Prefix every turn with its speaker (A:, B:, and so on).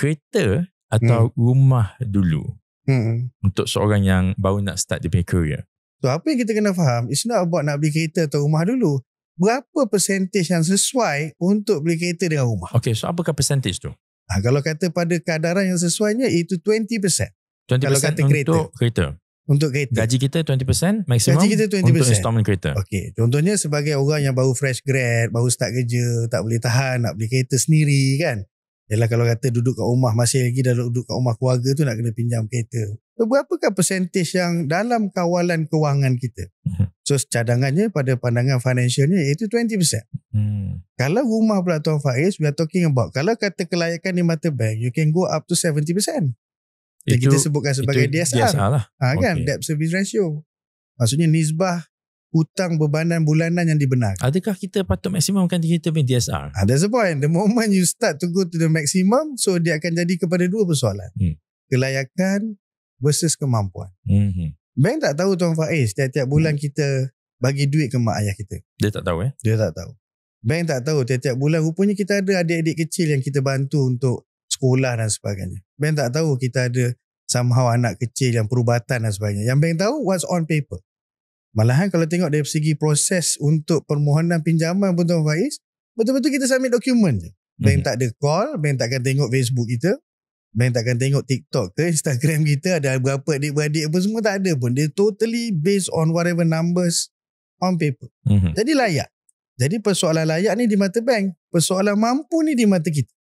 A: kereta atau rumah dulu untuk seorang yang baru nak start dia punya career?
B: So apa yang kita kena faham, it's not about nak beli kereta atau rumah dulu. Berapa percentage yang sesuai untuk beli kereta dengan rumah?
A: Okay, so apakah percentage tu?
B: Kalau kata pada kadaran yang sesuainya, itu 20%.
A: 20%
B: kalau kata
A: untuk kereta.
B: Untuk kereta.
A: Gaji kita 20% maksimum.
B: Gaji kita 20%.
A: Untuk installment kereta.
B: Okay, contohnya sebagai orang yang baru fresh grad, baru start kerja, tak boleh tahan nak beli kereta sendiri kan. Yalah, kalau kata duduk kat rumah, masih lagi dah duduk kat rumah keluarga tu nak kena pinjam kereta. So, berapakah percentage yang dalam kawalan kewangan kita? So cadangannya pada pandangan financialnya iaitu 20%. Kalau rumah pula Tuan Faiz, we are talking about, kalau kata kelayakan di mata bank, you can go up to 70%. Yang kita sebutkan sebagai DSR
A: lah.
B: Kan, debt service ratio. Maksudnya nisbah hutang bebanan bulanan yang dibenarkan.
A: Adakah kita patut maksimumkan kita punya DSR?
B: That's the point. The moment you start to go to the maximum, so dia akan jadi kepada dua persoalan. Kelayakan versus kemampuan. Bank tak tahu Tuan Faiz, tiap-tiap bulan kita bagi duit ke mak ayah kita.
A: Dia tak tahu
B: Dia tak tahu. Bank tak tahu tiap-tiap bulan rupanya kita ada adik-adik kecil yang kita bantu untuk sekolah dan sebagainya. Bank tak tahu kita ada somehow anak kecil yang perubatan dan sebagainya. Yang bank tahu what's on paper. Malahan kalau tengok dari segi proses untuk permohonan pinjaman pun Tuan Faiz, betul-betul kita submit dokumen je. Bank tak ada call, bank takkan tengok Facebook kita, bank takkan tengok TikTok ke Instagram kita, ada berapa adik-beradik apa semua, tak ada pun. Dia totally based on whatever numbers on paper. Jadi layak. Jadi persoalan layak ni di mata bank, persoalan mampu ni di mata kita.